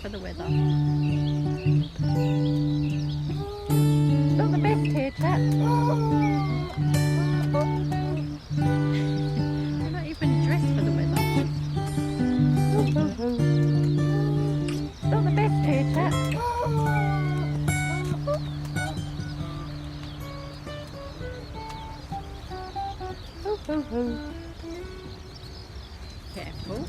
for the weather. Not the best here, chap. They're not even dressed for the weather. Not the best here, chap. Careful.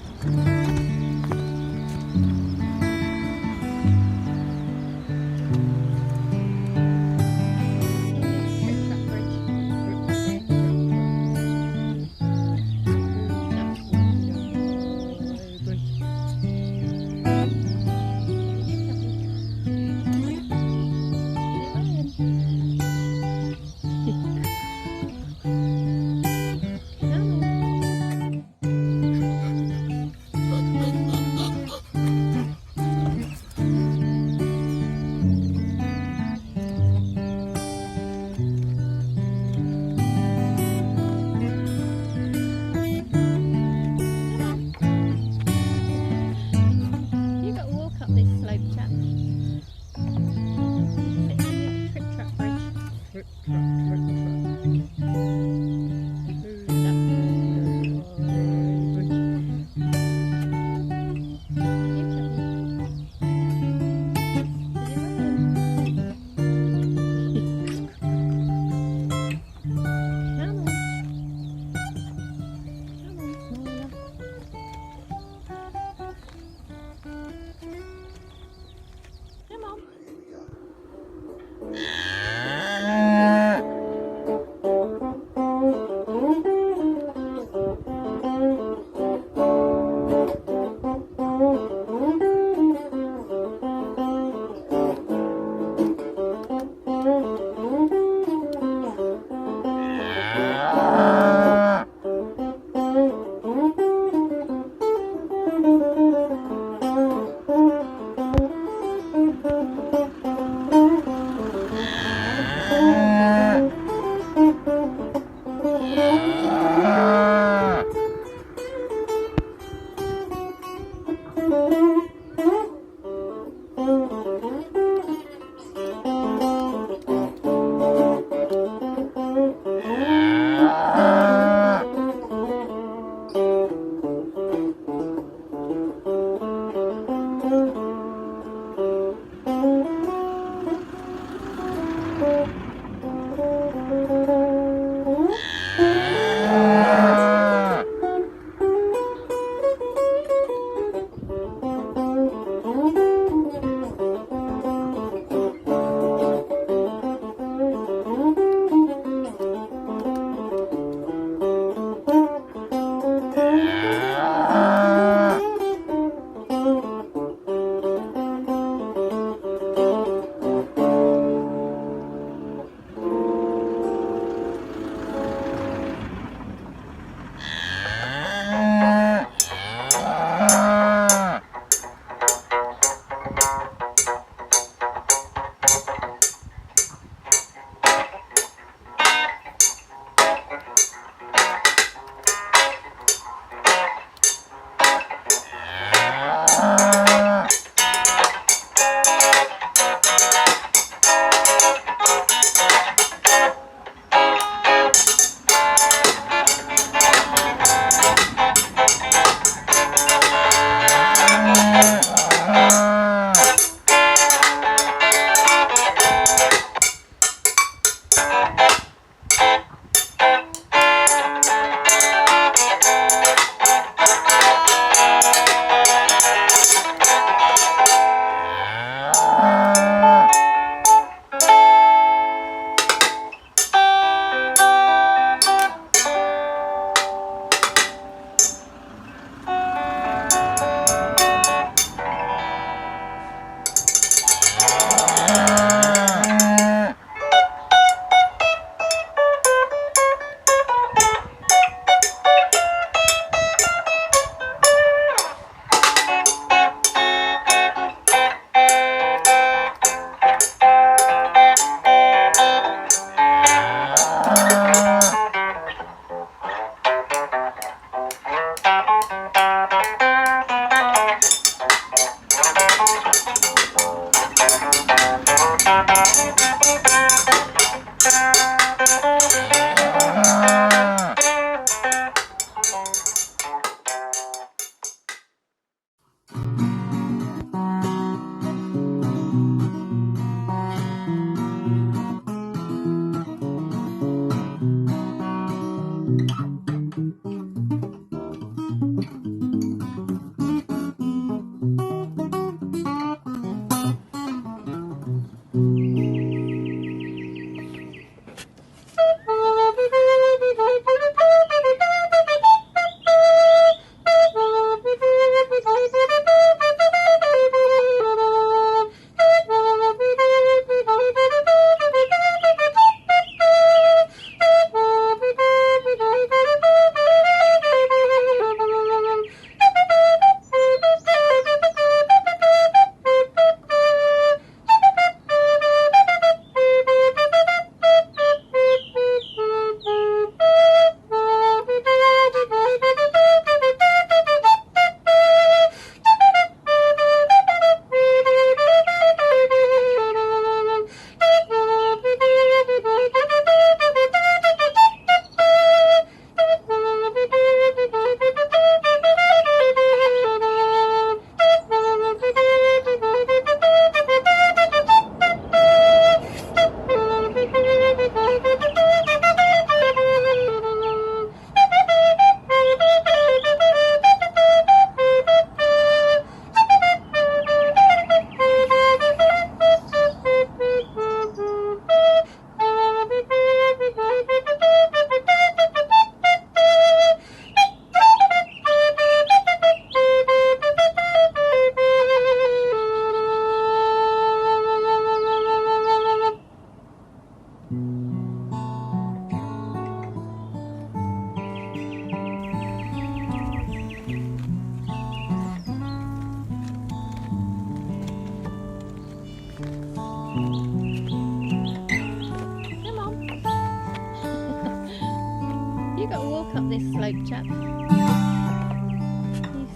chap. You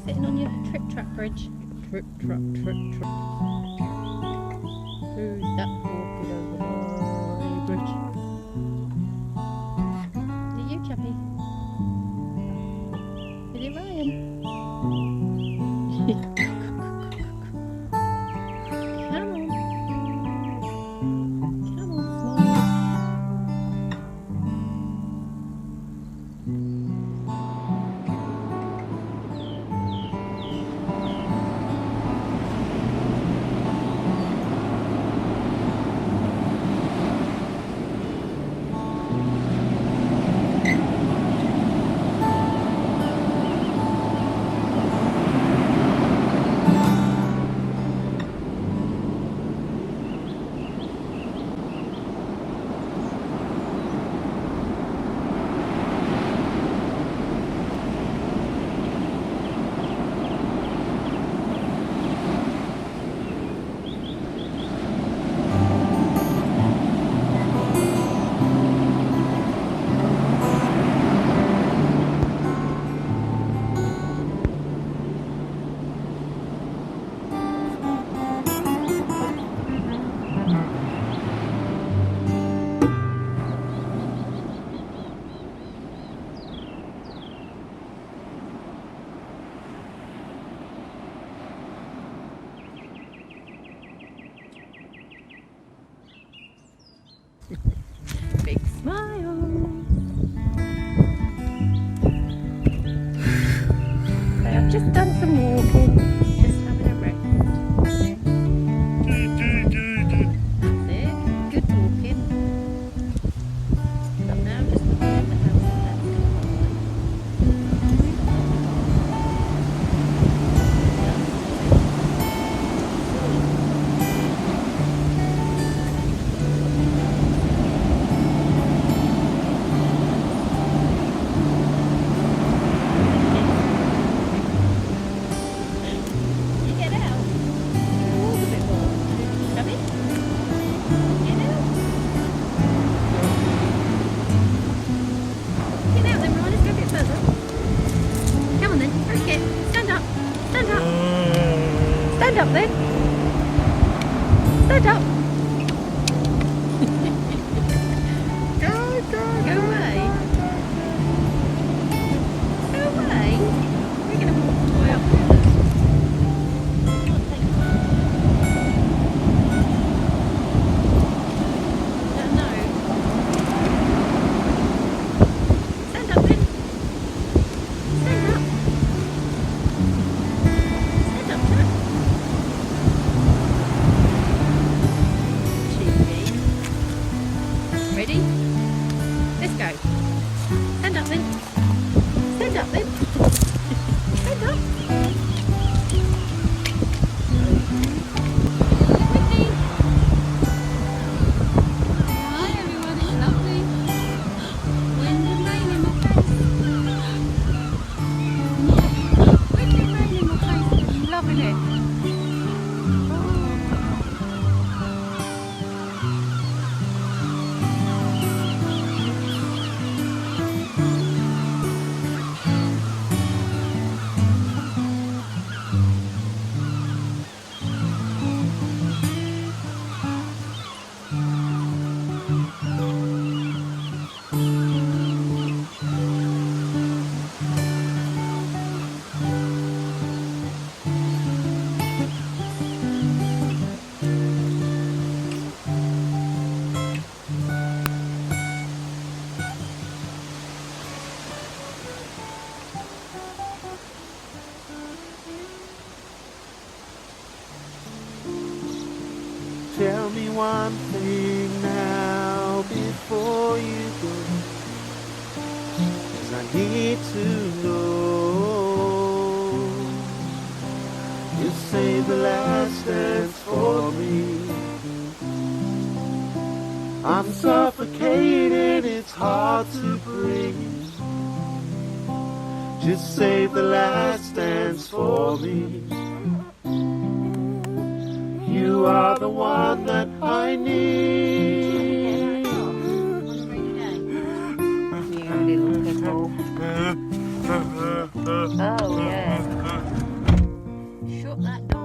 sitting on your trip-trap bridge? Trip-trap. Who's that walking over my bridge? Is it you, chappy? Is it Ryan? Come on. Come on, smile. Big smile. So I've just done some walking, just having a rest. That's it, good walking. So now just looking at the house and that's stand up then. Stand up. Go away. Go away. We're going to walk the boy up with us. No. Stand up then. Stand up. Stand up, Jack. Ready? Let's go. Stand up then. Stand up then. Stand up. Whitney. Hi everyone, it's lovely. Wind and rain in my face. Wind and rain in my face. I'm loving it. Tell me one thing now before you go, 'cause I need to know. You saved the last dance for me. I'm suffocating, it's hard to breathe. Just save the last dance for me. You are the one that I need. You little pickle. Shut that door.